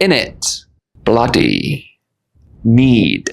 in it, bloody, need.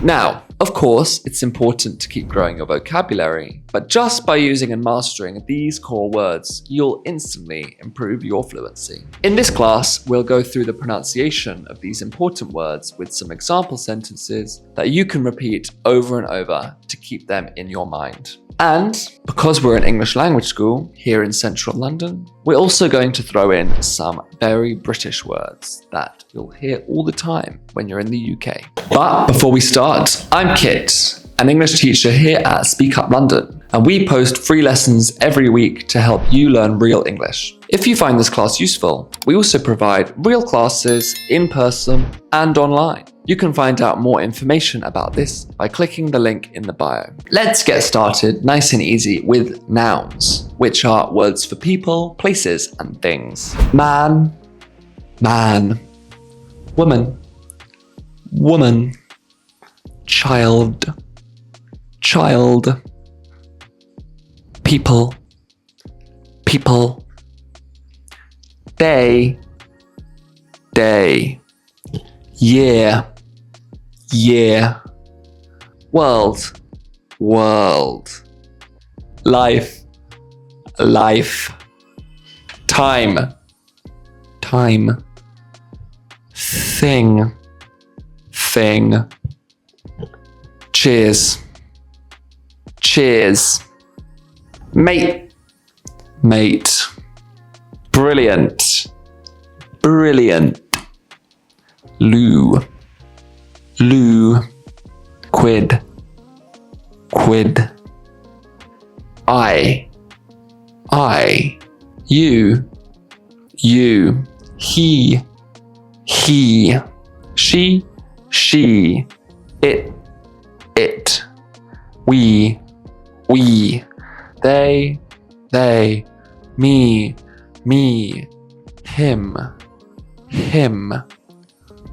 Now, of course, it's important to keep growing your vocabulary, but just by using and mastering these core words, you'll instantly improve your fluency. In this class, we'll go through the pronunciation of these important words with some example sentences that you can repeat over and over to keep them in your mind. And because we're an English language school here in central London, we're also going to throw in some very British words that you'll hear all the time when you're in the UK. But before we start, I'm Kit, an English teacher here at Speak Up London, and we post free lessons every week to help you learn real English. If you find this class useful, we also provide real classes in person and online. You can find out more information about this by clicking the link in the bio. Let's get started nice and easy with nouns, which are words for people, places, and things. Man, man. Woman, woman. Child, child. People, people. Day, day. Year, year. World, world. Life, life. Time, time. Thing, thing. Cheers, cheers. Mate, mate. Brilliant, brilliant. Loo, loo. Quid, quid. I. You, you. He, she, it. We, they, me, him,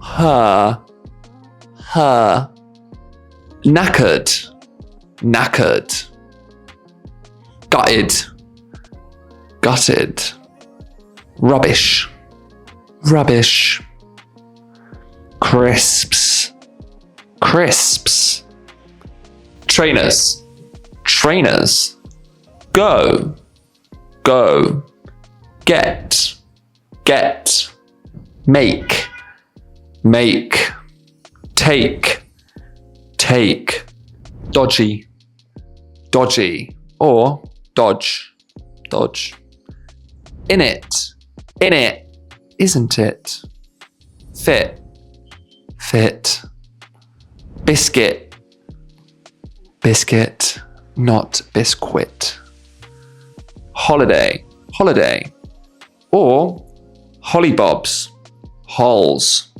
her. Knackered. Gutted. Rubbish. Crisps. Trainers. Go. Get. Make. Take. Dodgy. Or dodge. In it. Isn't it? Fit. Biscuit, not biscuit. Holiday, or hollybobs, halls.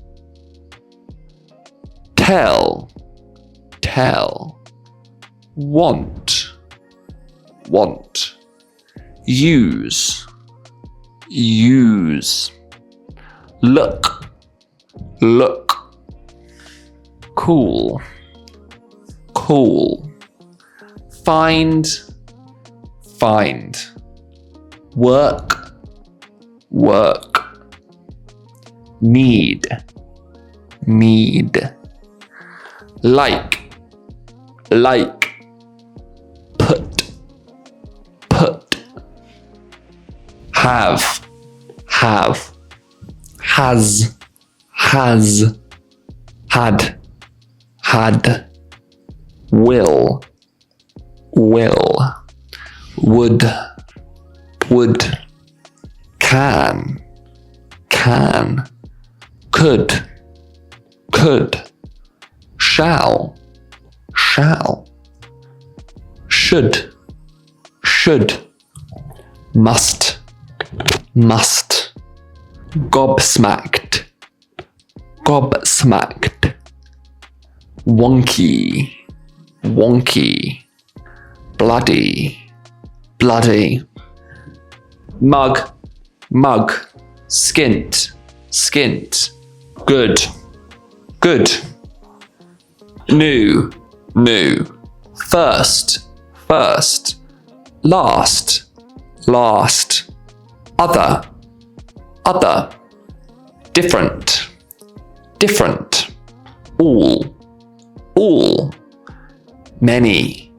Tell. Want. Use. Look. Cool. Find. Work. Need. Like. Put. Have. Has. Had. Will. Would. Can. Could. Shall. Should. Must. Gobsmacked. Wonky. Bloody. Mug. Skint. Good. New. First. Last. Other. different, different, all, many,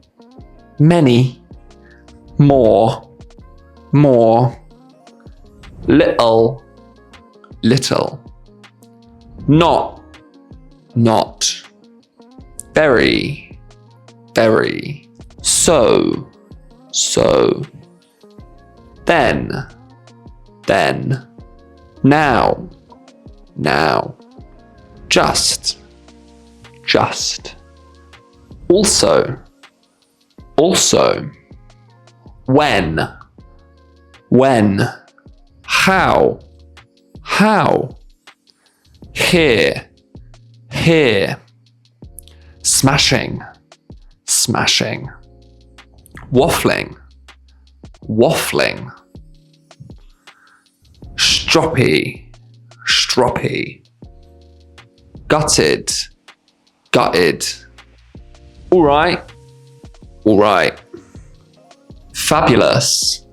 many, more, little, not, very, so, then, now, just, also, when, how, here, smashing, waffling, stroppy, gutted, all right, fabulous.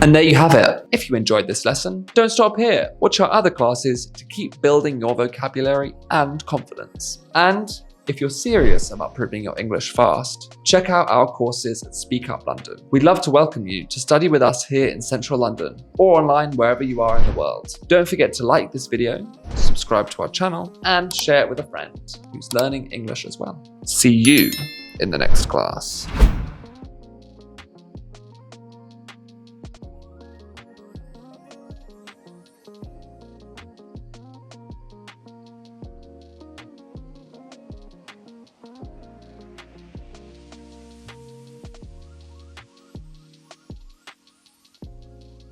And there you have it. If you enjoyed this lesson, don't stop here. Watch our other classes to keep building your vocabulary and confidence. And if you're serious about improving your English fast, check out our courses at Speak Up London. We'd love to welcome you to study with us here in central London or online wherever you are in the world. Don't forget to like this video, subscribe to our channel, and share it with a friend who's learning English as well. See you in the next class.